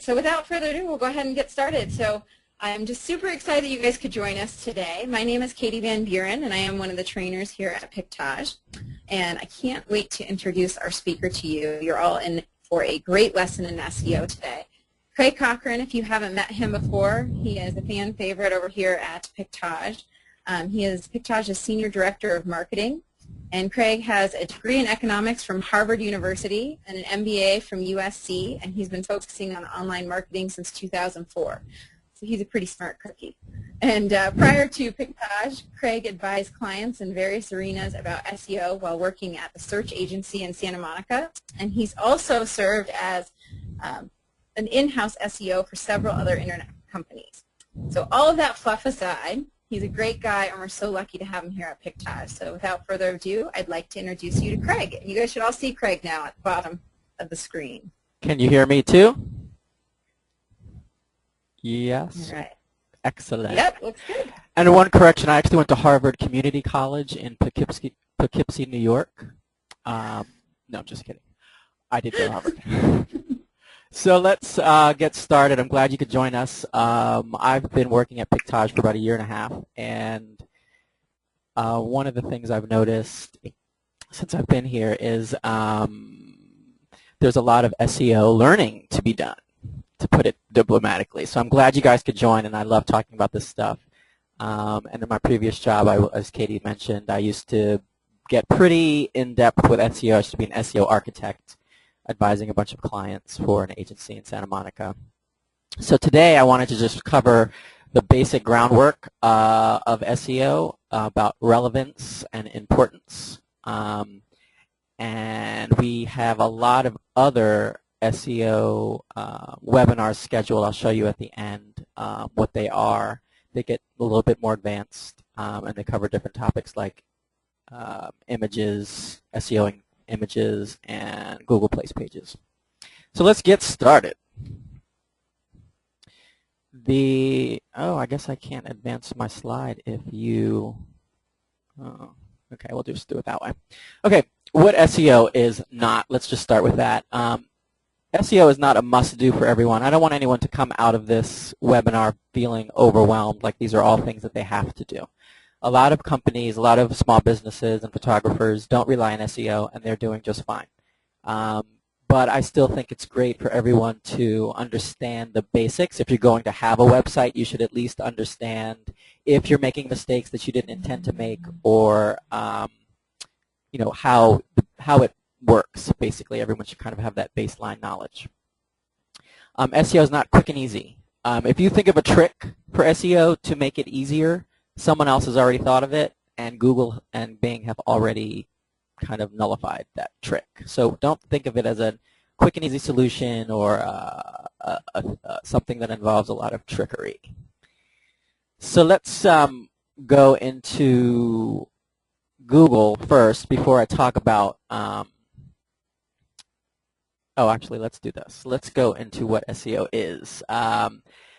right, so without further ado, we'll go ahead and get started. So I'm just super excited you guys could join us today. My name is Katie Van Buren, and I am one of the trainers here at Pictage. And I can't wait to introduce our speaker to you. You're all in for a great lesson in SEO today. Craig Cochran, if you haven't met him before, he is a fan favorite over here at Pictage. He is Pictage's Senior Director of Marketing. And Craig has a degree in economics from Harvard University and an MBA from USC, and he's been focusing on online marketing since 2004. So he's a pretty smart cookie. And prior to Pictage, Craig advised clients in various arenas about SEO while working at the search agency in Santa Monica. And he's also served as an in-house SEO for several other internet companies. So all of that fluff aside, he's a great guy, and we're so lucky to have him here at Pictage. So without further ado, I'd like to introduce you to Craig. You guys should all see Craig now at the bottom of the screen. Can you hear me too? Yes. All right. Excellent. Yep, looks good. And one correction, I actually went to Harvard Community College in Poughkeepsie, New York. No, I'm just kidding. I did go to Harvard. So let's get started. I'm glad you could join us. I've been working at Pictage for about 1.5 years, and one of the things I've noticed since I've been here is there's a lot of SEO learning to be done, to put it diplomatically. So I'm glad you guys could join, and I love talking about this stuff. And in my previous job, as Katie mentioned, I used to get pretty in-depth with SEO. I used to be an SEO architect, advising a bunch of clients for an agency in Santa Monica. So today I wanted to just cover the basic groundwork of SEO, about relevance and importance. And we have a lot of other SEO webinars scheduled. I'll show you at the end what they are. They get a little bit more advanced, and they cover different topics like images, SEOing images, and Google Place pages. So let's get started. I guess I can't advance my slide if you, okay, we'll just do it that way. Okay, what SEO is not, let's just start with that. SEO is not a must-do for everyone. I don't want anyone to come out of this webinar feeling overwhelmed, like these are all things that they have to do. A lot of companies, a lot of small businesses and photographers don't rely on SEO, and they're doing just fine. But I still think it's great for everyone to understand the basics. If you're going to have a website, you should at least understand if you're making mistakes that you didn't intend to make, or you know, how it works. Basically, everyone should kind of have that baseline knowledge. SEO is not quick and easy. If you think of a trick for SEO to make it easier, someone else has already thought of it, and Google and Bing have already kind of nullified that trick. So don't think of it as a quick and easy solution, or something that involves a lot of trickery. So let's go into Google first before I talk about, actually let's do this. Let's go into what SEO is.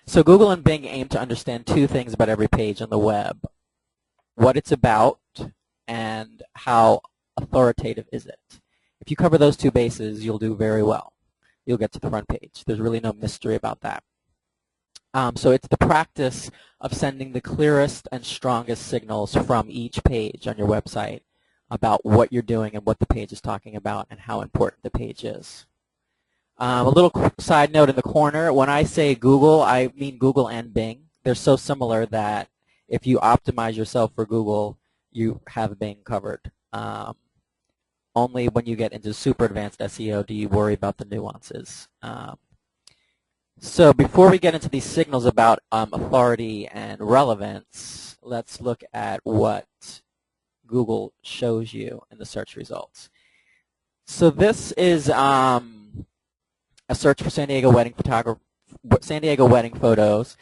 So Google and Bing aim to understand two things about every page on the web: what it's about and how authoritative is it. If you cover those two bases, you'll do very well. You'll get to the front page. There's really no mystery about that. So it's the practice of sending the clearest and strongest signals from each page on your website about what you're doing and what the page is talking about and how important the page is. A little side note in the corner, when I say Google, I mean Google and Bing. They're so similar that if you optimize yourself for Google, you have Bing covered. Only when you get into super advanced SEO do you worry about the nuances. So before we get into these signals about authority and relevance, let's look at what Google shows you in the search results. So this is a search for San Diego wedding photos,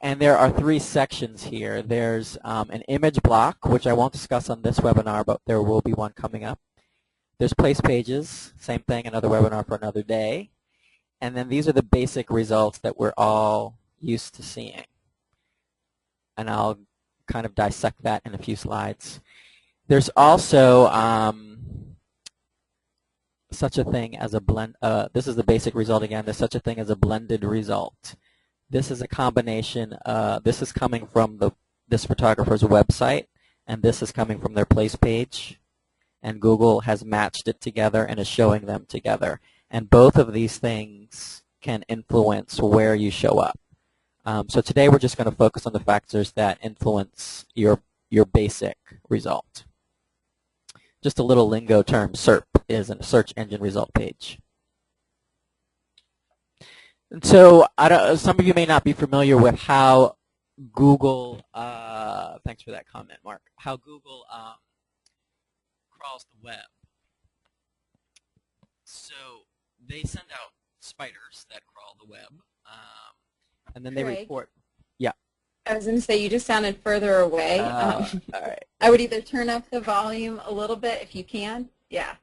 and there are 3 sections here. There's an image block, which I won't discuss on this webinar, but there will be one coming up. There's place pages, same thing, another webinar for another day. And then these are the basic results that we're all used to seeing. And I'll kind of dissect that in a few slides. There's also such a thing as a blend. This is the basic result again. There's such a thing as a blended result. This is a combination. This is coming from this photographer's website, and this is coming from their place page. And Google has matched it together and is showing them together. And both of these things can influence where you show up. So today we're just going to focus on the factors that influence your basic result. Just a little lingo term, SERP is a search engine result page. And so some of you may not be familiar with how Google, thanks for that comment, Mark, how Google crawls the web. So they send out spiders that crawl the web, and then they report. Yeah. I was going to say, you just sounded further away. All right. I would either turn up the volume a little bit if you can. Yeah.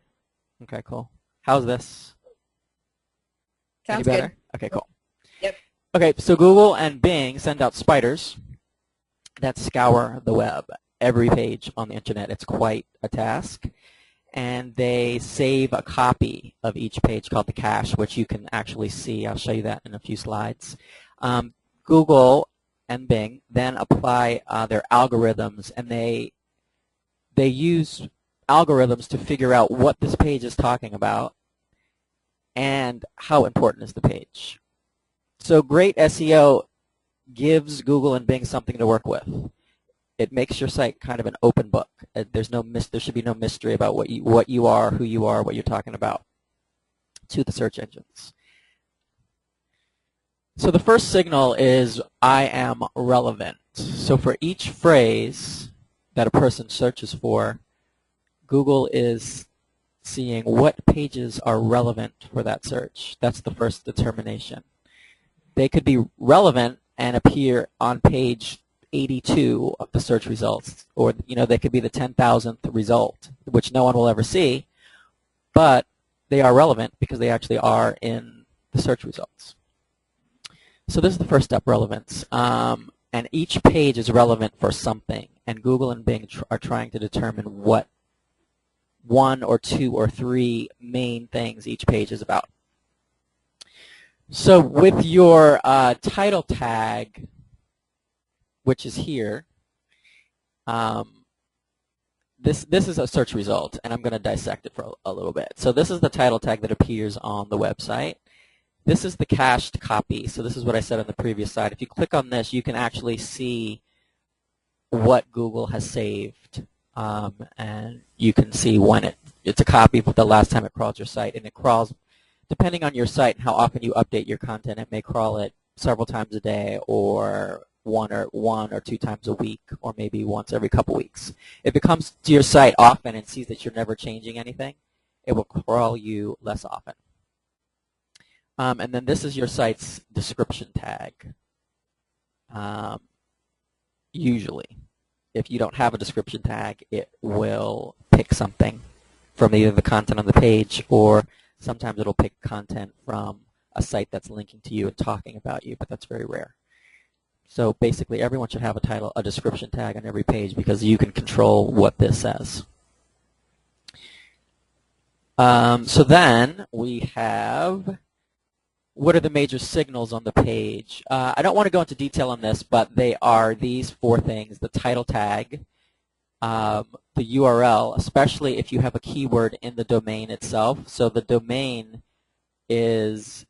Okay, cool. How's this? Sounds Any better? good. Okay, cool. Yep. Okay, so Google and Bing send out spiders that scour the web, every page on the internet. It's quite a task. And they save a copy of each page called the cache, which you can actually see. I'll show you that in a few slides. Google and Bing then apply their algorithms, and they use algorithms to figure out what this page is talking about and how important is the page. So great SEO gives Google and Bing something to work with. It makes your site kind of an open book. There should be no mystery about what you are, who you are, what you're talking about to the search engines. So the first signal is I am relevant. So for each phrase that a person searches for, Google is seeing what pages are relevant for that search. That's the first determination. They could be relevant and appear on page 82 of the search results, or they could be the 10,000th result, which no one will ever see, but they are relevant because they actually are in the search results. So this is the first step, relevance. And each page is relevant for something, and Google and Bing are trying to determine what one or two or three main things each page is about. So with your title tag, which is here, this is a search result, and I'm going to dissect it for a little bit. So this is the title tag that appears on the website. This is the cached copy. So this is what I said on the previous slide. If you click on this, you can actually see what Google has saved, and you can see when it's a copy of the last time it crawled your site, and it crawls, depending on your site and how often you update your content, it may crawl it several times a day, or one or two times a week, or maybe once every couple weeks. If it comes to your site often and sees that you're never changing anything, it will crawl you less often. And then this is your site's description tag. Usually, if you don't have a description tag, it will pick something from either the content on the page, or sometimes it'll pick content from a site that's linking to you and talking about you, but that's very rare. So basically, everyone should have a description tag on every page, because you can control what this says. So then we have, what are the major signals on the page? I don't want to go into detail on this, but they are these four things: the title tag, the URL, especially if you have a keyword in the domain itself. So the domain is,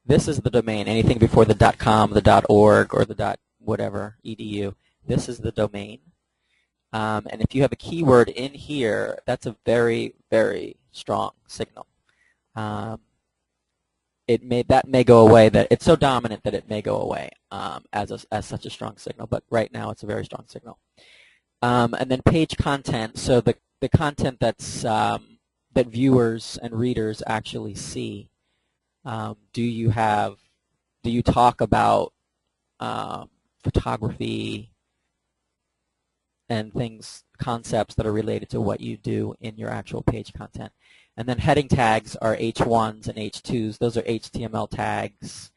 this is the domain. Anything before the .com, the .org, or the whatever, edu, this is the domain. And if you have a keyword in here, that's a very, very strong signal. That may go away. That it's so dominant that it may go away as such a strong signal. But right now, it's a very strong signal. And then page content. So the content that's that viewers and readers actually see. Do you talk about photography and concepts that are related to what you do in your actual page content? And then heading tags are H1s and H2s. Those are HTML tags.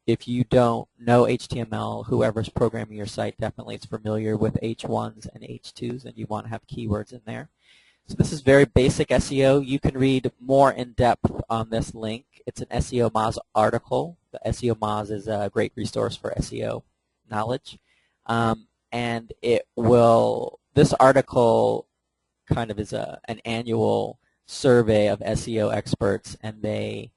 If you don't know HTML, whoever's programming your site definitely is familiar with H1s and H2s, and you want to have keywords in there. So this is very basic SEO. You can read more in depth on this link. It's an SEO Moz article. The SEO Moz is a great resource for SEO knowledge. And this article kind of is an annual survey of SEO experts, and they've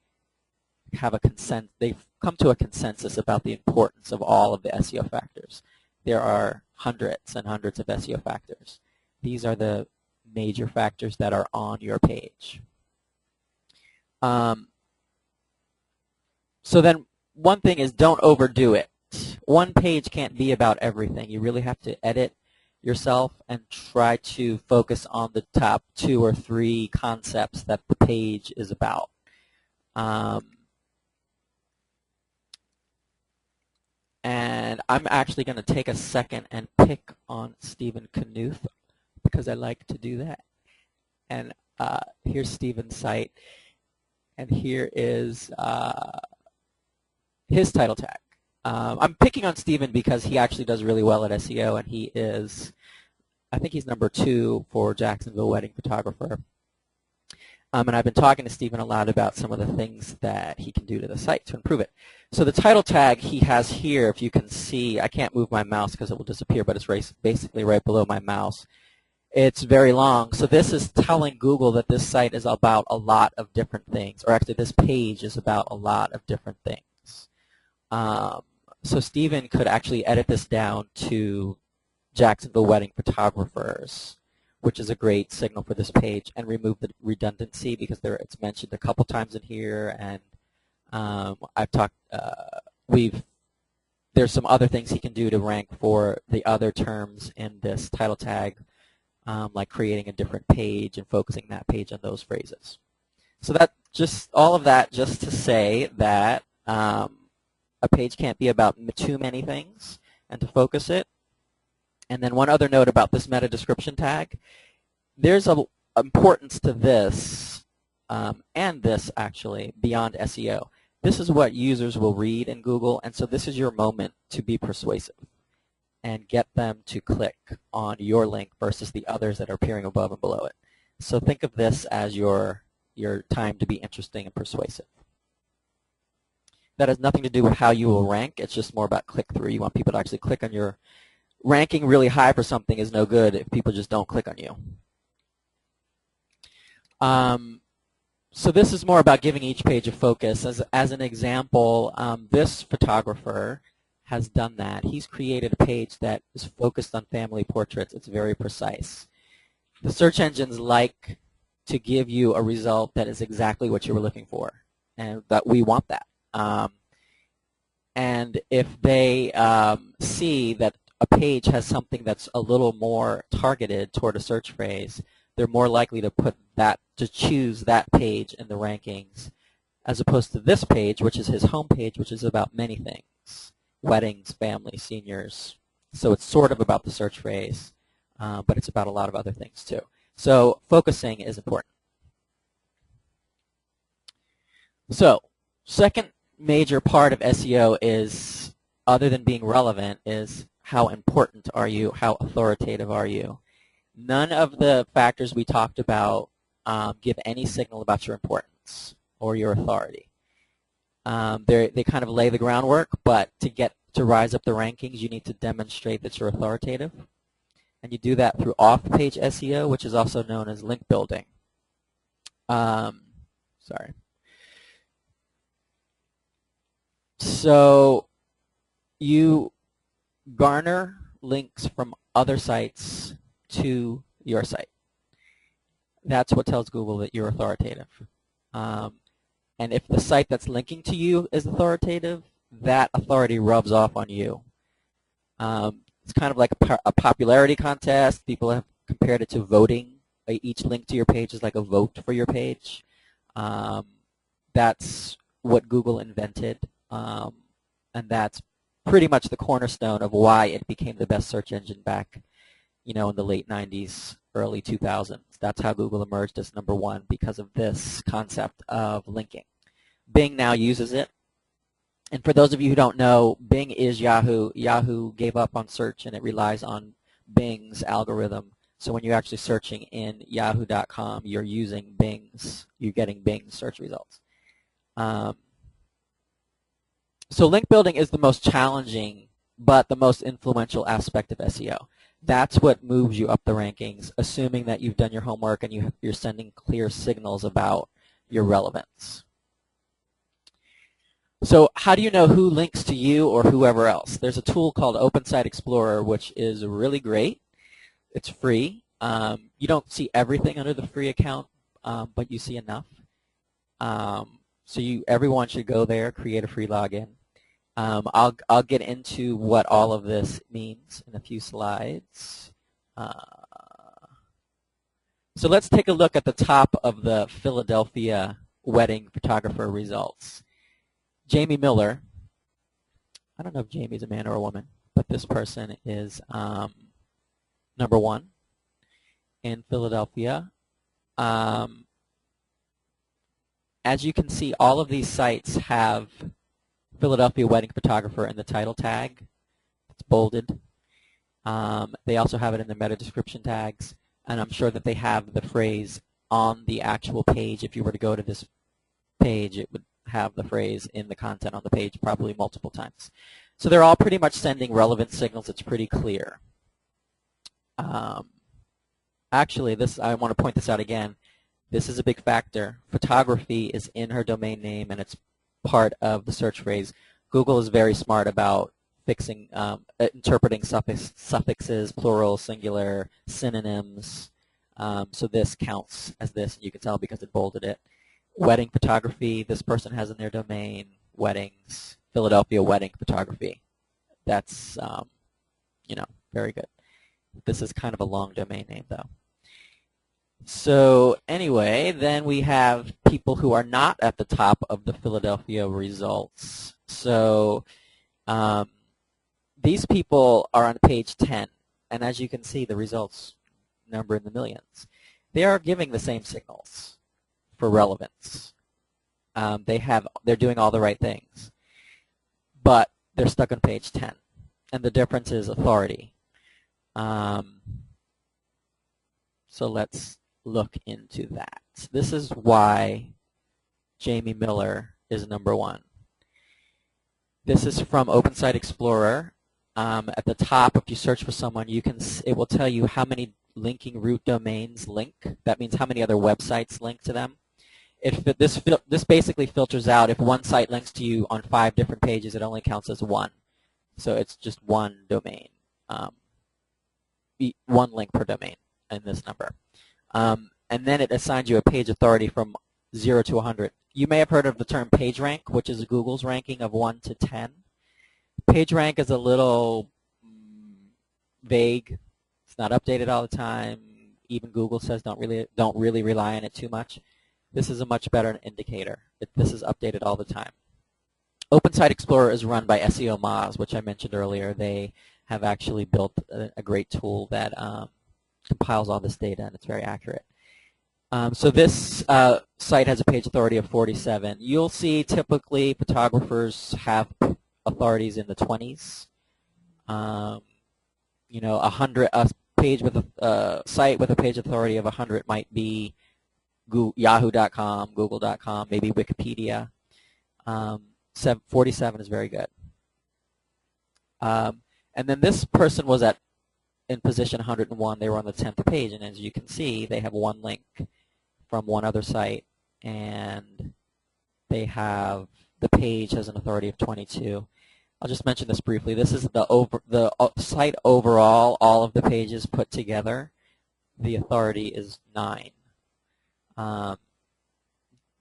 come to a consensus about the importance of all of the SEO factors. There are hundreds and hundreds of SEO factors. These are the major factors that are on your page. So then one thing is, don't overdo it. One page can't be about everything. You really have to edit yourself and try to focus on the top 2 or 3 concepts that the page is about. And I'm actually going to take a second and pick on Stephen Knuth because I like to do that. And here's Stephen's site, and here is his title tag. I'm picking on Stephen because he actually does really well at SEO, and he is, I think he's number 2 for Jacksonville wedding photographer. And I've been talking to Stephen a lot about some of the things that he can do to the site to improve it. So the title tag he has here, if you can see, I can't move my mouse because it will disappear, but it's basically right below my mouse. It's very long. So this is telling Google that this site is about a lot of different things, or actually this page is about a lot of different things. So Stephen could actually edit this down to Jacksonville wedding photographers, which is a great signal for this page, and remove the redundancy because it's mentioned a couple times in here, and I've talked. There's some other things he can do to rank for the other terms in this title tag, like creating a different page and focusing that page on those phrases. So all of that just to say that a page can't be about too many things, and to focus it. And then one other note about this meta description tag. There's an importance to this, and this actually, beyond SEO. This is what users will read in Google, and so this is your moment to be persuasive and get them to click on your link versus the others that are appearing above and below it. So think of this as your time to be interesting and persuasive. That has nothing to do with how you will rank. It's just more about click-through. You want people to actually click on your ranking. Really high for something is no good if people just don't click on you. So this is more about giving each page a focus. As an example, this photographer has done that. He's created a page that is focused on family portraits. It's very precise. The search engines like to give you a result that is exactly what you were looking for, and that we want that. And if they see that a page has something that's a little more targeted toward a search phrase, they're more likely to choose that page in the rankings, as opposed to this page, which is his home page, which is about many things: weddings, family, seniors. So it's sort of about the search phrase, but it's about a lot of other things too. So focusing is important. So second major part of SEO is, other than being relevant, is how important are you, how authoritative are you. None of the factors we talked about give any signal about your importance or your authority. They kind of lay the groundwork, but to rise up the rankings, you need to demonstrate that you're authoritative. And you do that through off-page SEO, which is also known as link building. Sorry. So you garner links from other sites to your site. That's what tells Google that you're authoritative. And if the site that's linking to you is authoritative, that authority rubs off on you. It's kind of like a popularity contest. People have compared it to voting. Each link to your page is like a vote for your page. That's what Google invented, and that's pretty much the cornerstone of why it became the best search engine back, in the late 90s, early 2000s. That's how Google emerged as #1, because of this concept of linking. Bing now uses it. And for those of you who don't know, Bing is Yahoo. Yahoo gave up on search, and it relies on Bing's algorithm So when you're actually searching in yahoo.com, you're using you're getting Bing's search results. So link building is the most challenging but the most influential aspect of SEO. That's what moves you up the rankings, assuming that you've done your homework and you're sending clear signals about your relevance. So how do you know who links to you or whoever else? There's a tool called Open Site Explorer, which is really great. It's free. You don't see everything under the free account, but you see enough. So everyone should go there, create a free login. I'll get into what all of this means in a few slides. So let's take a look at the top of the Philadelphia wedding photographer results. Jamie Miller, I don't know if Jamie's a man or a woman, but this person is number 1 in Philadelphia. As you can see, all of these sites have Philadelphia wedding photographer in the title tag. It's bolded. They also have it in the meta description tags, and I'm sure that they have the phrase on the actual page. If you were to go to this page, it would have the phrase in the content on the page probably multiple times. So they're all pretty much sending relevant signals. It's pretty clear. Actually, I want to point this out again. This is a big factor. Photography is in her domain name, and it's part of the search phrase. Google is very smart about fixing, interpreting suffixes, plural, singular, synonyms. So this counts as this, and you can tell because it bolded it. Wedding photography, this person has in their domain, weddings, Philadelphia wedding photography. That's, very good. This is kind of a long domain name, though. So anyway, then we have people who are not at the top of the Philadelphia results. So these people are on page 10, and as you can see, the results number in the millions. They are giving the same signals for relevance. They're doing all the right things, but they're stuck on page 10, and the difference is authority. So let's look into that. This is why Jamie Miller is number 1. This is from Open Site Explorer. At the top, if you search for someone, it will tell you how many linking root domains link. That means how many other websites link to them. This basically filters out if one site links to you on 5 different pages, it only counts as 1. So it's just 1 domain, 1 link per domain in this number. And then it assigns you a page authority from 0 to 100. You may have heard of the term PageRank, which is Google's ranking of 1 to 10. PageRank is a little vague. It's not updated all the time. Even Google says don't really rely on it too much. This is a much better indicator. This is updated all the time. Open Site Explorer is run by SEO Moz, which I mentioned earlier. They have actually built a great tool that compiles all this data, and it's very accurate. So this site has a page authority of 47. You'll see typically photographers have authorities in the 20s. A site with a page authority of 100 might be Yahoo.com, Google.com, maybe Wikipedia. 47 is very good. And then this person was in position 101. They were on the 10th page, and as you can see, they have 1 link from one other site, and the page has an authority of 22. I'll just mention this briefly. This is the site overall, all of the pages put together. The authority is 9.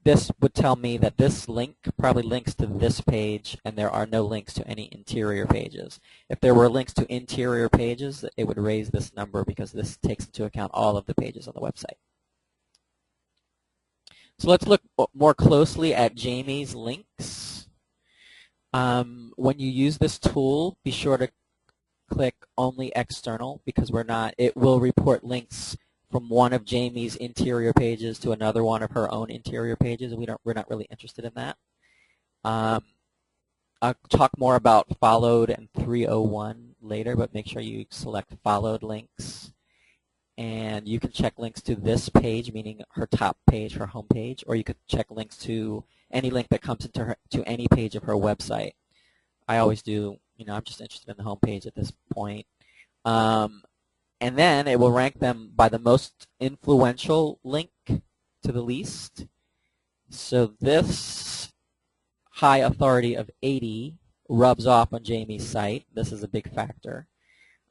This would tell me that this link probably links to this page, and there are no links to any interior pages. If there were links to interior pages, it would raise this number because this takes into account all of the pages on the website. So let's look more closely at Jamie's links. When you use this tool, be sure to click only external because it will report links from one of Jamie's interior pages to another one of her own interior pages. We're not really interested in that. I'll talk more about followed and 301 later, but make sure you select followed links. and you can check links to this page, meaning her top page, her home page, or you could check links to any link that comes into to any page of her website. I always do, I'm just interested in the home page at this point. And then it will rank them by the most influential link to the least. So this high authority of 80 rubs off on Jamie's site. This is a big factor.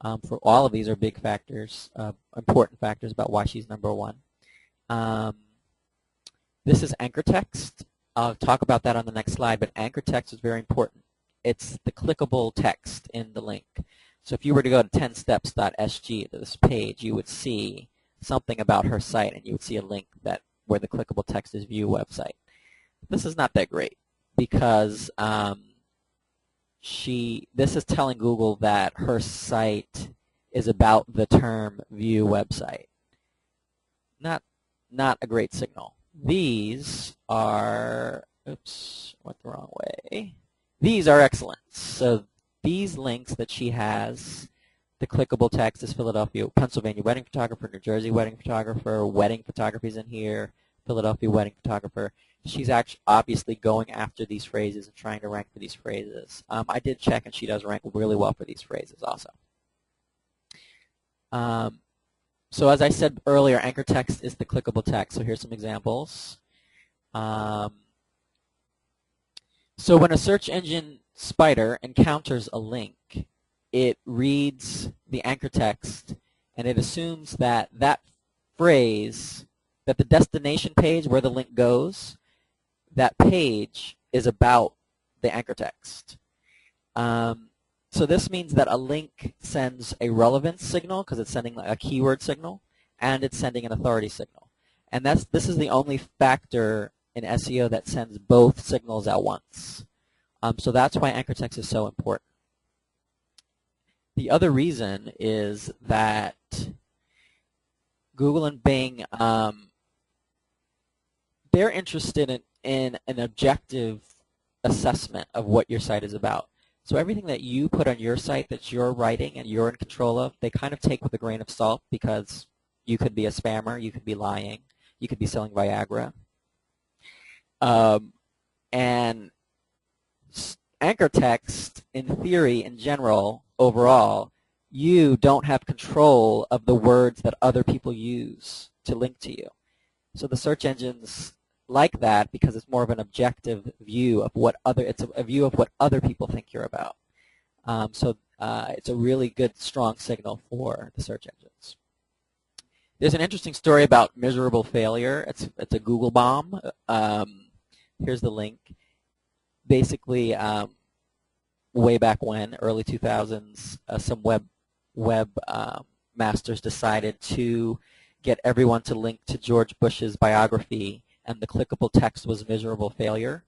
For all of these are big factors, important factors about why she's number one. This is anchor text. I'll talk about that on the next slide, but anchor text is very important. It's the clickable text in the link. So if you were to go to 10steps.sg to this page, you would see something about her site, and you would see a link where the clickable text is view website. This is not that great because this is telling Google that her site is about the term view website. Not a great signal. These are, oops, went the wrong way. These are excellent. So these links that she has, the clickable text is Philadelphia, Pennsylvania wedding photographer, New Jersey wedding photographer, wedding photography is in here, Philadelphia wedding photographer. She's actually obviously going after these phrases and trying to rank for these phrases. I did check, and she does rank really well for these phrases also. So as I said earlier, anchor text is the clickable text. So here's some examples. So when a search engine spider encounters a link, it reads the anchor text, and it assumes that that phrase, that the destination page where the link goes, that page is about the anchor text. So this means that a link sends a relevance signal because it's sending a keyword signal, and it's sending an authority signal. And this is the only factor in SEO that sends both signals at once. So that's why anchor text is so important. The other reason is that Google and Bing, they're interested in an objective assessment of what your site is about. So everything that you put on your site that you're writing and you're in control of, they kind of take with a grain of salt because you could be a spammer, you could be lying, you could be selling Viagra. And anchor text, in theory, in general, overall, you don't have control of the words that other people use to link to you. So the search engines like that because it's more of an objective view of it's a view of what other people think you're about. So it's a really good, strong signal for the search engines. There's an interesting story about miserable failure. It's a Google bomb. Here's the link. Basically, way back when, early 2000s, some web masters decided to get everyone to link to George Bush's biography, and the clickable text was miserable failure.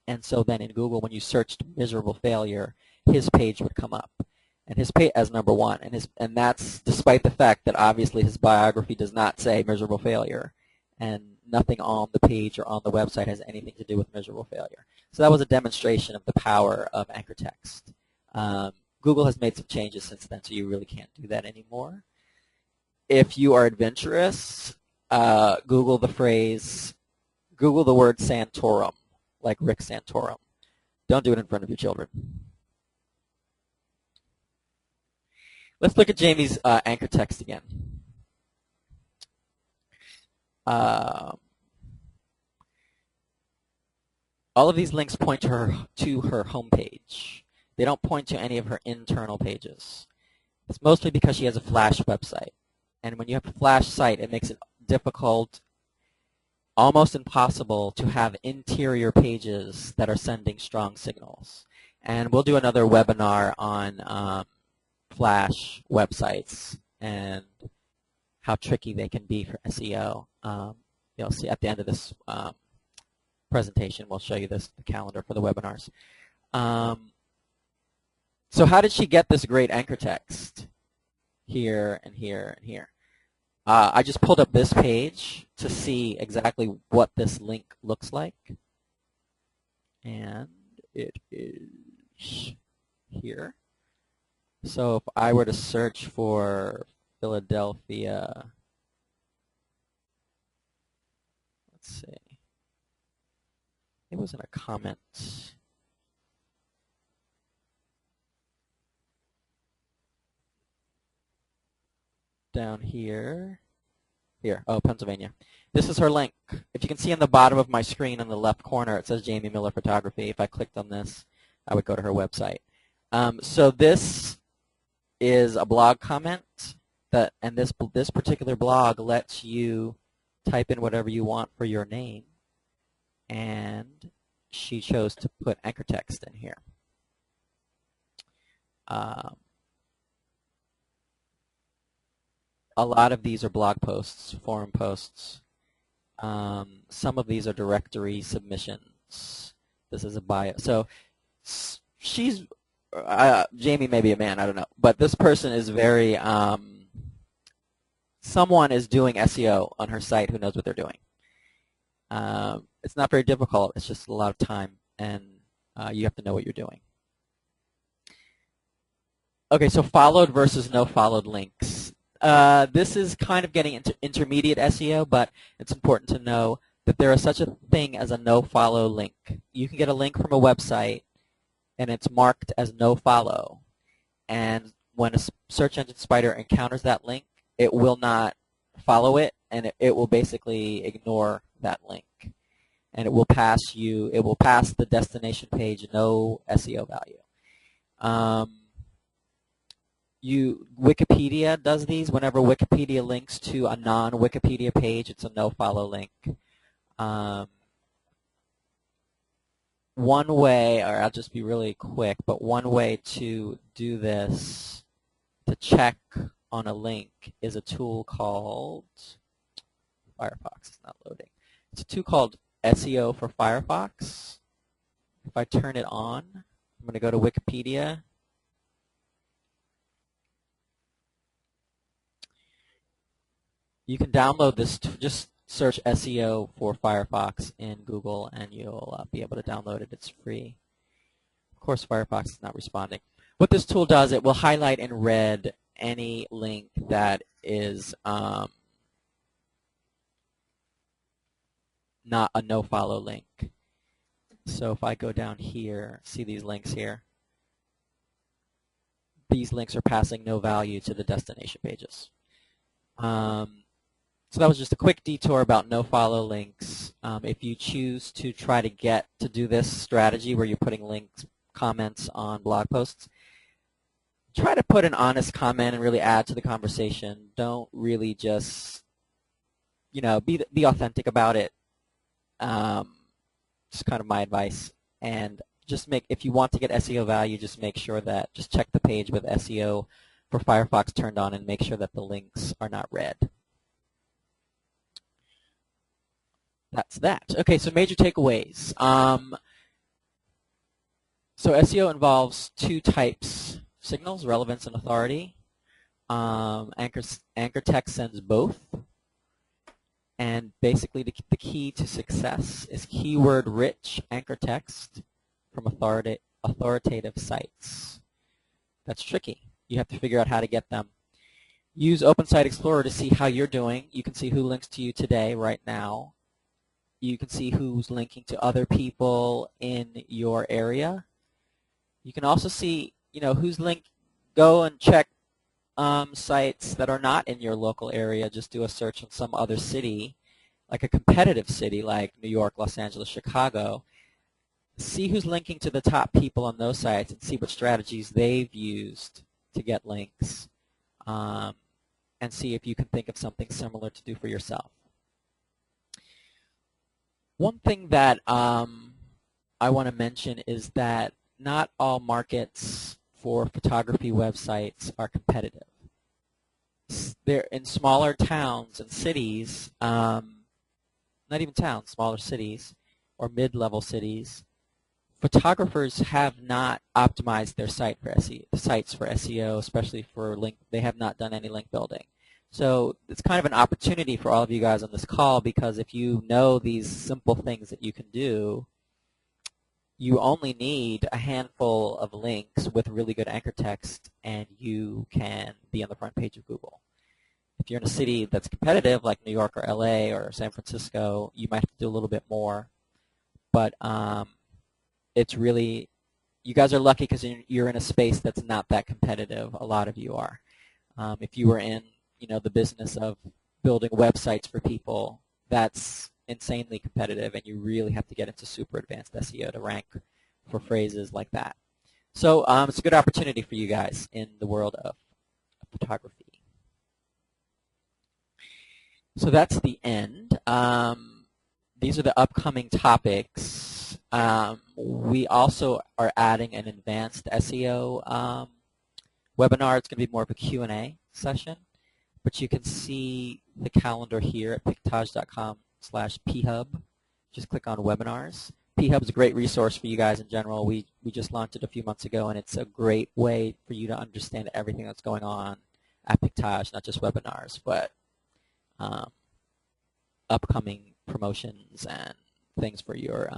And so then in Google, when you searched miserable failure, his page would come up, and his page as number one. And that's despite the fact that obviously his biography does not say miserable failure, and nothing on the page or on the website has anything to do with miserable failure. So that was a demonstration of the power of anchor text. Google has made some changes since then, so you really can't do that anymore. If you are adventurous, Google the word Santorum, like Rick Santorum. Don't do it in front of your children. Let's look at Jamie's anchor text again. All of these links point to her homepage. They don't point to any of her internal pages. It's mostly because she has a Flash website. And when you have a Flash site, it makes it difficult, almost impossible, to have interior pages that are sending strong signals. And we'll do another webinar on Flash websites and how tricky they can be for SEO. You'll see at the end of this presentation, we'll show you the calendar for the webinars. So how did she get this great anchor text here and here and here? I just pulled up this page to see exactly what this link looks like. And it is here. So if I were to search for Philadelphia. Let's see. It was in a comment. Down here. Here, oh, Pennsylvania. This is her link. If you can see on the bottom of my screen in the left corner, it says Jamie Miller Photography. If I clicked on this, I would go to her website. So this is a blog comment, and this particular blog lets you type in whatever you want for your name, and she chose to put anchor text in here. A lot of these are blog posts, forum posts. Some of these are directory submissions. This is a bio. So she's, Jamie may be a man, I don't know. But this person is very, someone is doing SEO on her site who knows what they're doing. It's not very difficult. It's just a lot of time, and you have to know what you're doing. Okay, so followed versus no followed links. This is kind of getting into intermediate SEO, but it's important to know that there is such a thing as a no-follow link. You can get a link from a website, and it's marked as no-follow. And when a search engine spider encounters that link, it will not follow it, and it will basically ignore that link. And it will pass the destination page no SEO value. Wikipedia does these. Whenever Wikipedia links to a non-Wikipedia page, it's a no-follow link. One way, or I'll just be really quick, but one way to do this, to check on a link, is a tool called Firefox. It's not loading. It's a tool called SEO for Firefox. If I turn it on, I'm going to go to Wikipedia. You can download this, just search SEO for Firefox in Google, and you'll be able to download it. It's free. Of course, Firefox is not responding. What this tool does, it will highlight in red any link that is not a no-follow link. So if I go down here, see these links here? These links are passing no value to the destination pages. So that was just a quick detour about no-follow links. If you choose to try to do this strategy where you're putting links, comments on blog posts, try to put an honest comment and really add to the conversation. Don't really just, be authentic about it. Just kind of my advice. And if you want to get SEO value, just check the page with SEO for Firefox turned on and make sure that the links are not red. That's that. Okay, so major takeaways. So SEO involves two types: signals, relevance, and authority. Anchor text sends both. And basically the key to success is keyword-rich anchor text from authoritative sites. That's tricky. You have to figure out how to get them. Use Open Site Explorer to see how you're doing. You can see who links to you today, right now. You can see who's linking to other people in your area. You can also see, who's linked. Go and check sites that are not in your local area. Just do a search in some other city, like a competitive city like New York, Los Angeles, Chicago. See who's linking to the top people on those sites and see what strategies they've used to get links, and see if you can think of something similar to do for yourself. One thing that I want to mention is that not all markets for photography websites are competitive. They're in smaller towns and cities, not even towns, smaller cities or mid-level cities, photographers have not optimized their sites for SEO, especially for link. They have not done any link building. So it's kind of an opportunity for all of you guys on this call, because if you know these simple things that you can do, you only need a handful of links with really good anchor text, and you can be on the front page of Google. If you're in a city that's competitive, like New York or LA or San Francisco, you might have to do a little bit more. But it's really, you guys are lucky because you're in a space that's not that competitive. A lot of you are. If you were in, the business of building websites for people, that's insanely competitive, and you really have to get into super advanced SEO to rank for phrases like that. So it's a good opportunity for you guys in the world of photography. So that's the end. These are the upcoming topics. We also are adding an advanced SEO webinar. It's going to be more of a Q&A session, but you can see the calendar here at pictage.com/phub. Just click on webinars. phub is a great resource for you guys in general. We just launched it a few months ago, and it's a great way for you to understand everything that's going on at Pictage, not just webinars, but upcoming promotions and things for your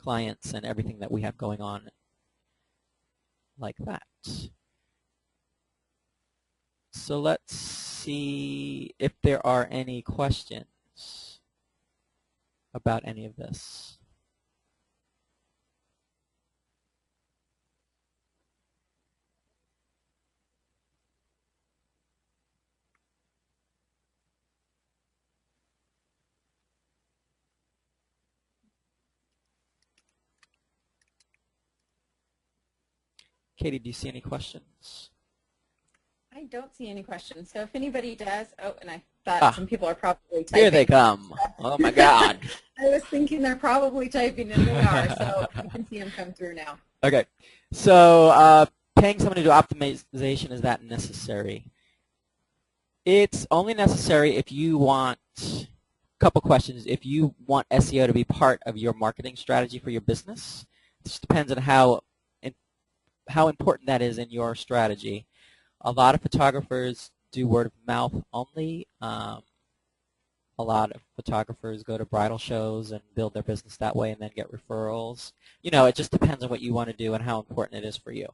clients and everything that we have going on like that. So let's see if there are any questions about any of this. Katie, do you see any questions? I don't see any questions. So if anybody does, and I thought some people are probably typing. Here they come. Oh my God. I was thinking they're probably typing, and they are. So you can see them come through now. Okay. So paying someone to do optimization, is that necessary? It's only necessary if you want, a couple questions, if you want SEO to be part of your marketing strategy for your business. This depends on how important that is in your strategy. A lot of photographers do word of mouth only. A lot of photographers go to bridal shows and build their business that way and then get referrals. It just depends on what you want to do and how important it is for you.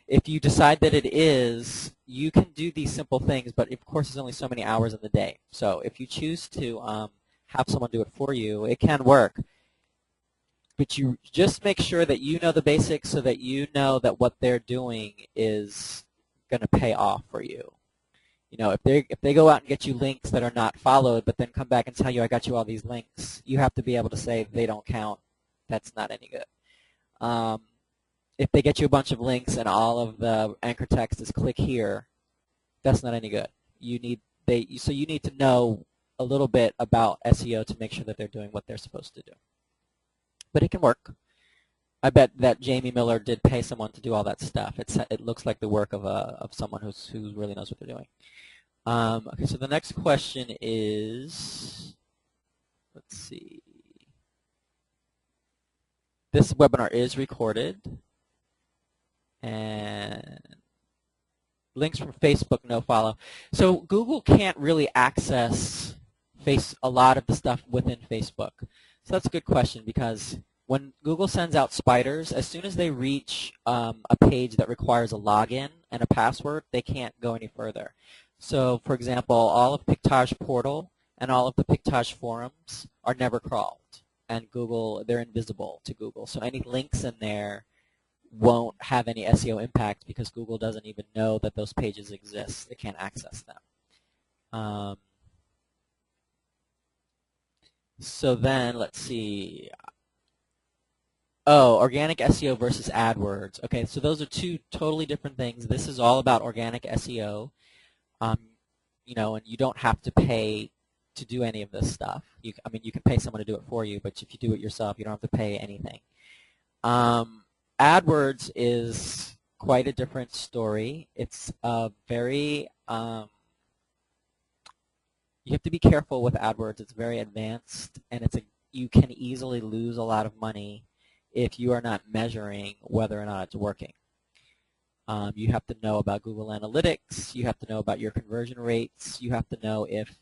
If you decide that it is, you can do these simple things, but of course there's only so many hours in the day. So if you choose to have someone do it for you, it can work. But you just make sure that you know the basics so that you know that what they're doing is going to pay off for you. If they go out and get you links that are not followed, but then come back and tell you, I got you all these links, you have to be able to say they don't count. That's not any good. If they get you a bunch of links and all of the anchor text is click here, that's not any good. So you need to know a little bit about SEO to make sure that they're doing what they're supposed to do. But it can work. I bet that Jamie Miller did pay someone to do all that stuff. It looks like the work of someone who really knows what they're doing. Okay, so the next question is, let's see. This webinar is recorded, and links from Facebook, no follow. So Google can't really access a lot of the stuff within Facebook. So that's a good question, because when Google sends out spiders, as soon as they reach a page that requires a login and a password, they can't go any further. So, for example, all of Pictage Portal and all of the Pictage forums are never crawled, and they're invisible to Google. So any links in there won't have any SEO impact because Google doesn't even know that those pages exist. They can't access them. So then, let's see. Oh, organic SEO versus AdWords. Okay, so those are two totally different things. This is all about organic SEO. And you don't have to pay to do any of this stuff. You can pay someone to do it for you, but if you do it yourself, you don't have to pay anything. AdWords is quite a different story. It's a very you have to be careful with AdWords. It's very advanced, and you can easily lose a lot of money if you are not measuring whether or not it's working. You have to know about Google Analytics. You have to know about your conversion rates. You have to know if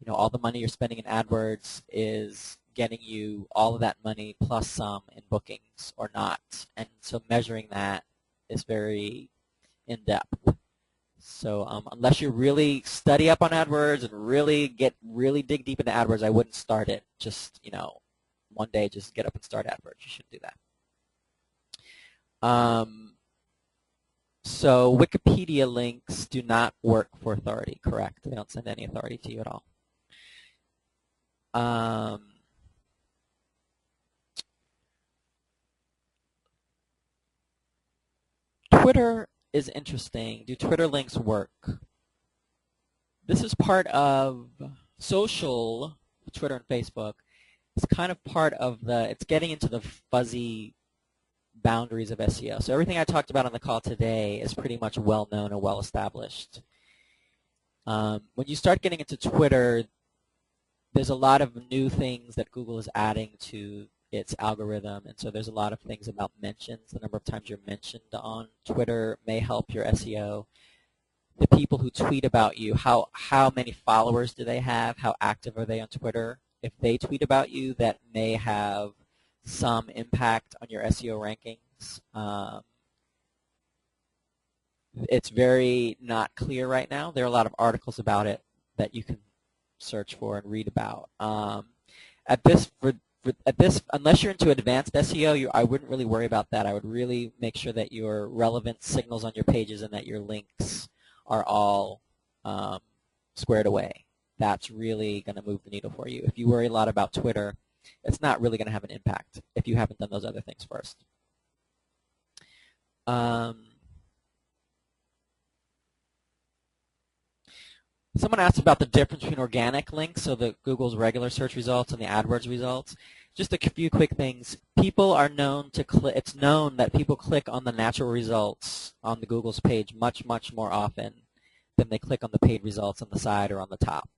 all the money you're spending in AdWords is getting you all of that money plus some in bookings or not. And so measuring that is very in-depth. So unless you really study up on AdWords and really dig deep into AdWords, I wouldn't start it. Just, one day just get up and start AdWords. You shouldn't do that. So Wikipedia links do not work for authority, correct? They don't send any authority to you at all. Twitter is interesting. Do Twitter links work? This is part of social, Twitter and Facebook. It's kind of part of it's getting into the fuzzy boundaries of SEO. So everything I talked about on the call today is pretty much well known and well established. When you start getting into Twitter, there's a lot of new things that Google is adding to its algorithm, and so there's a lot of things about mentions. The number of times you're mentioned on Twitter may help your SEO. The people who tweet about you, how many followers do they have? How active are they on Twitter? If they tweet about you, that may have some impact on your SEO rankings. It's very not clear right now. There are a lot of articles about it that you can search for and read about. Unless you're into advanced SEO, I wouldn't really worry about that. I would really make sure that your relevant signals on your pages and that your links are all squared away. That's really going to move the needle for you. If you worry a lot about Twitter, it's not really going to have an impact if you haven't done those other things first. Someone asked about the difference between organic links, so the Google's regular search results and the AdWords results. Just a few quick things. People are known to it's known that people click on the natural results on the Google's page much, much more often than they click on the paid results on the side or on the top.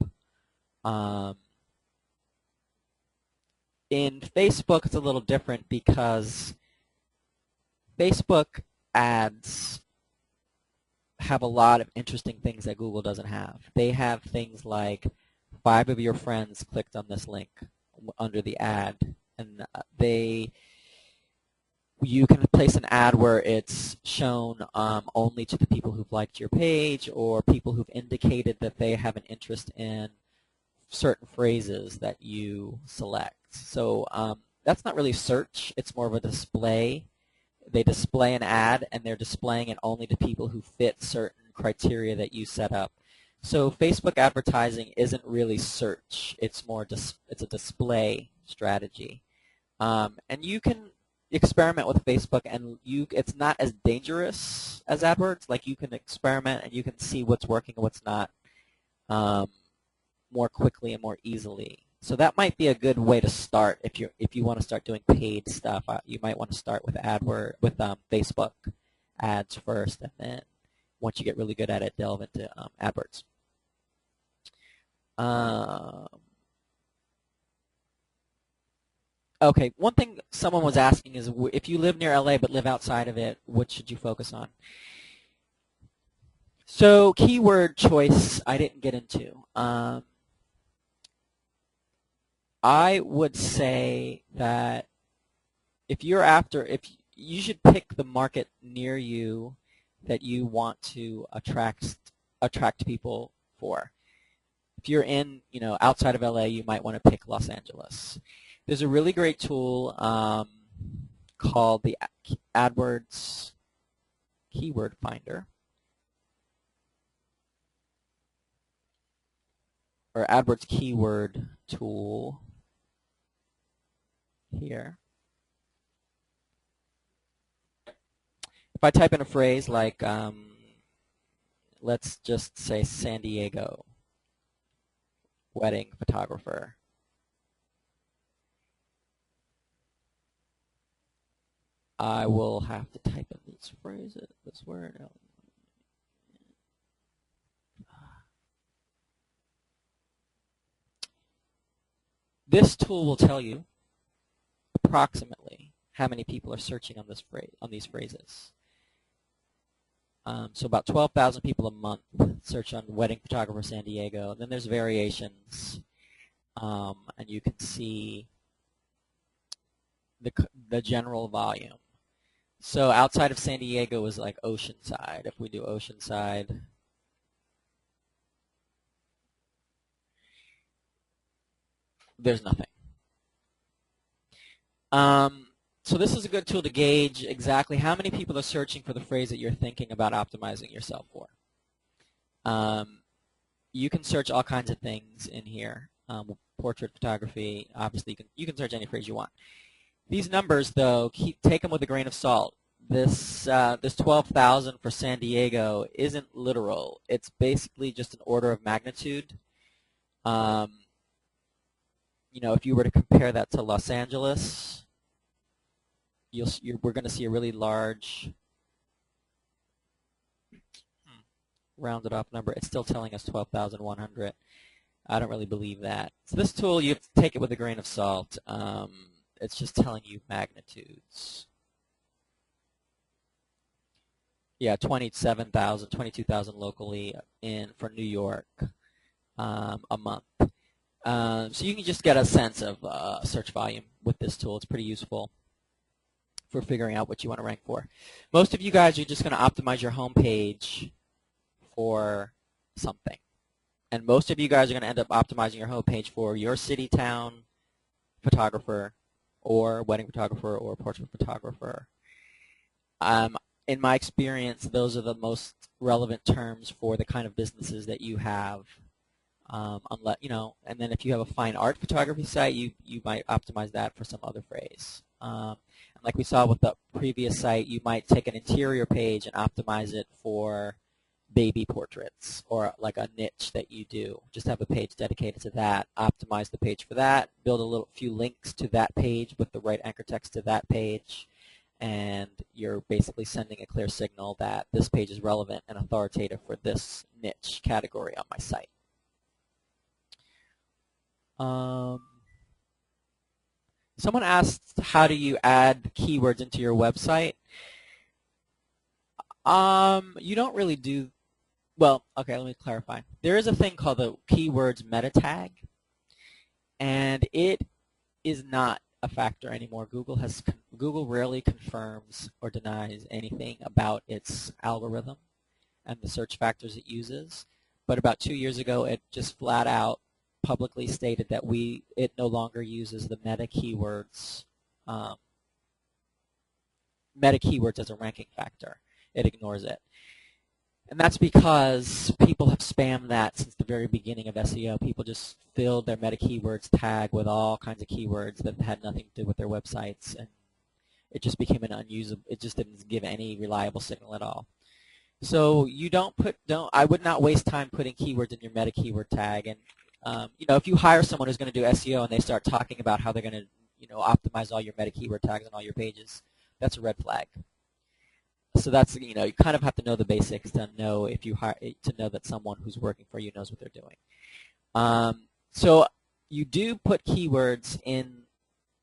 In Facebook, it's a little different because Facebook ads have a lot of interesting things that Google doesn't have. They have things like 5 of your friends clicked on this link under the ad, and you can place an ad where it's shown only to the people who've liked your page or people who've indicated that they have an interest in certain phrases that you select. So that's not really search. It's more of a display. They display an ad, and they're displaying it only to people who fit certain criteria that you set up. So Facebook advertising isn't really search. It's more it's a display strategy. And you can experiment with Facebook, and it's not as dangerous as AdWords. Like, you can experiment and you can see what's working and what's not more quickly and more easily. So that might be a good way to start if you want to start doing paid stuff. You might want to start with Facebook ads first, and then once you get really good at it, delve into AdWords. Okay, one thing someone was asking is, if you live near LA but live outside of it, what should you focus on? So keyword choice I didn't get into. I would say that if you should pick the market near you that you want to attract people for. If you're in, outside of LA, you might want to pick Los Angeles. There's a really great tool called the AdWords Keyword Finder, or AdWords Keyword Tool here. If I type in a phrase like, let's just say San Diego wedding photographer, I will have to type in these phrases, this word. This tool will tell you approximately how many people are searching on these phrases. So about 12,000 people a month search on wedding photographer San Diego. And then there's variations, and you can see the general volume. So outside of San Diego is like Oceanside. If we do Oceanside, there's nothing. So this is a good tool to gauge exactly how many people are searching for the phrase that you're thinking about optimizing yourself for. You can search all kinds of things in here. Portrait photography, obviously you can search any phrase you want. These numbers, though, take them with a grain of salt. This 12,000 for San Diego isn't literal. It's basically just an order of magnitude. You know, if you were to compare that to Los Angeles, we're going to see a really large rounded off number. It's still telling us 12,100. I don't really believe that. So this tool, you have to take it with a grain of salt. It's just telling you magnitudes. Yeah, 27,000, 22,000 locally for New York a month. So you can just get a sense of search volume with this tool. It's pretty useful for figuring out what you want to rank for. Most of you guys are just going to optimize your home page for something. And most of you guys are going to end up optimizing your home page for your city, town, photographer, or wedding photographer, or portrait photographer. In my experience, those are the most relevant terms for the kind of businesses that you have. Unless, you know, and then if you have a fine art photography site, you might optimize that for some other phrase. And like we saw with the previous site, you might take an interior page and optimize it for baby portraits, or like a niche that you do. Just have a page dedicated to that. Optimize the page for that. Build a few links to that page with the right anchor text to that page, and you're basically sending a clear signal that this page is relevant and authoritative for this niche category on my site. Someone asked, how do you add keywords into your website? You don't really do, well, okay, let me clarify. There is a thing called the keywords meta tag, and it is not a factor anymore. Google rarely confirms or denies anything about its algorithm and the search factors it uses. But about 2 years ago, it just flat out publicly stated that it no longer uses the meta keywords as a ranking factor. It ignores it. And that's because people have spammed that since the very beginning of SEO. People just filled their meta keywords tag with all kinds of keywords that had nothing to do with their websites, and it just became an unusable, it just didn't give any reliable signal at all. So you I would not waste time putting keywords in your meta keyword tag. And you know, if you hire someone who's going to do SEO and they start talking about how they're going to, you know, optimize all your meta keyword tags on all your pages, that's a red flag. So that's, you know, you kind of have to know the basics to know to know that someone who's working for you knows what they're doing. So you do put keywords in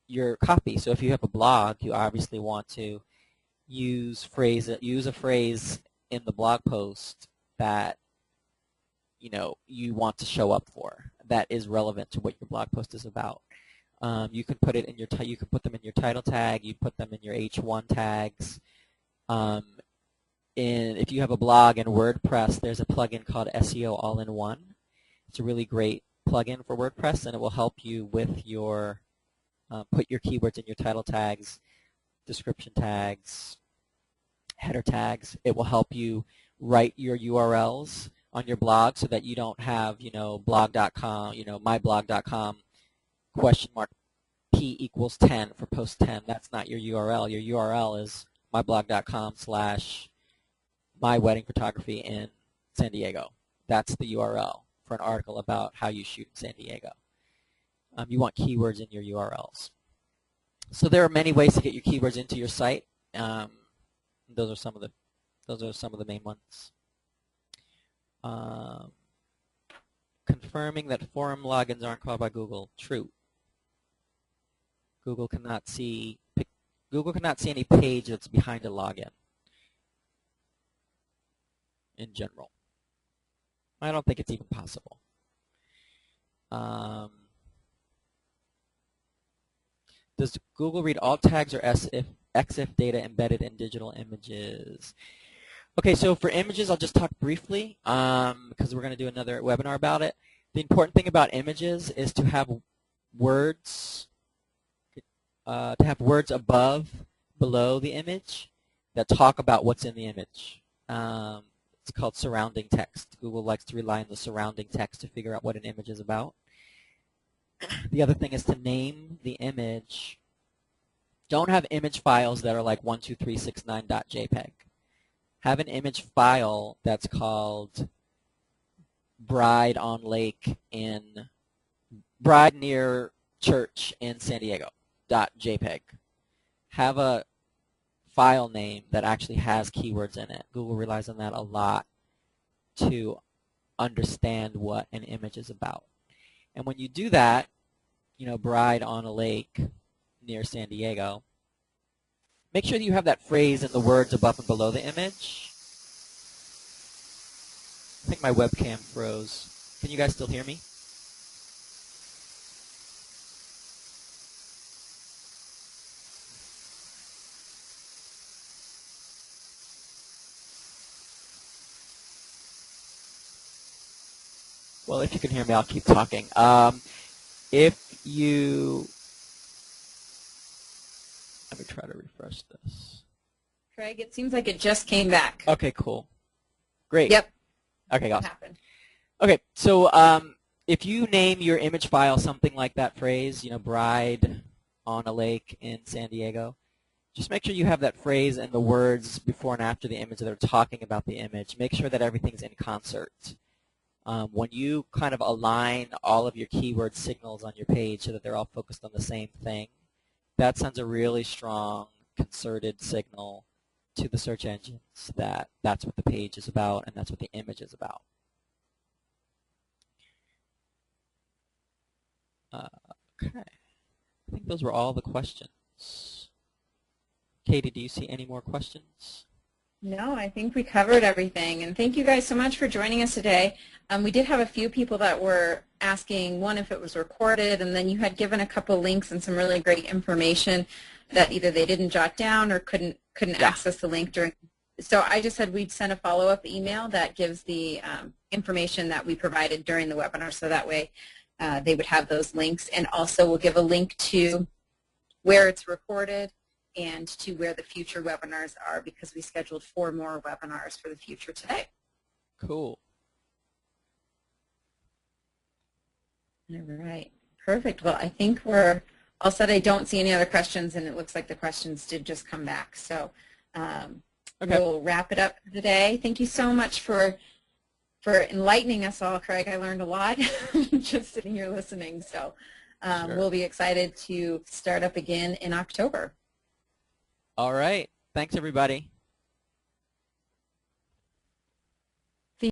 your copy. So if you have a blog, you obviously want to use a phrase in the blog post that, you know, you want to show up for, that is relevant to what your blog post is about. You can put it in you can put them in your title tag. You put them in your H1 tags. If you have a blog in WordPress, there's a plugin called SEO All-in-One. It's a really great plugin for WordPress, and it will help you with your put your keywords in your title tags, description tags, header tags. It will help you write your URLs on your blog so that you don't have, you know, blog.com, you know, myblog.com $P equals 10 for post 10. That's not your URL. Your URL is myblog.com/myweddingphotography in San Diego. That's the URL for an article about how you shoot in San Diego. You want keywords in your URLs. So there are many ways to get your keywords into your site. Those are some of the main ones. Confirming that forum logins aren't called by Google. True. Google cannot see any page that's behind a login in general. I don't think it's even possible. Does Google read alt tags or EXIF data embedded in digital images? Okay, so for images, I'll just talk briefly because we're going to do another webinar about it. The important thing about images is to have words, to have words above, below the image that talk about what's in the image. It's called surrounding text. Google likes to rely on the surrounding text to figure out what an image is about. The other thing is to name the image. Don't have image files that are like 12369.jpg. Have an image file that's called Bride near church in San Diego .jpg. Have a file name that actually has keywords in it. Google relies on that a lot to understand what an image is about. And when you do that, you know, bride on a lake near San Diego, make sure that you have that phrase in the words above and below the image. I think my webcam froze. Can you guys still hear me? Well, if you can hear me, I'll keep talking. If you, let me try to refresh this. Craig, it seems like it just came back. Okay, cool. Great. Yep. Okay, What awesome. happened? Okay, so if you name your image file something like that phrase, you know, bride on a lake in San Diego, just make sure you have that phrase and the words before and after the image that are talking about the image. Make sure that everything's in concert. When you kind of align all of your keyword signals on your page so that they're all focused on the same thing, that sends a really strong concerted signal to the search engines that that's what the page is about and that's what the image is about. Okay. I think those were all the questions. Katie, do you see any more questions? No, I think we covered everything. And thank you guys so much for joining us today. We did have a few people that were asking, one, if it was recorded, and then you had given a couple links and some really great information that either they didn't jot down or couldn't access the link during. So I just said we'd send a follow-up email that gives the information that we provided during the webinar, so that way they would have those links. And also we'll give a link to where it's recorded and to where the future webinars are, because we scheduled 4 more webinars for the future today. Cool. All right. Perfect. Well, I think we're all set. I don't see any other questions, and it looks like the questions did just come back. So we'll wrap it up for today. Thank you so much for enlightening us all, Craig. I learned a lot just sitting here listening. So Sure. We'll be excited to start up again in October. All right. Thanks, everybody.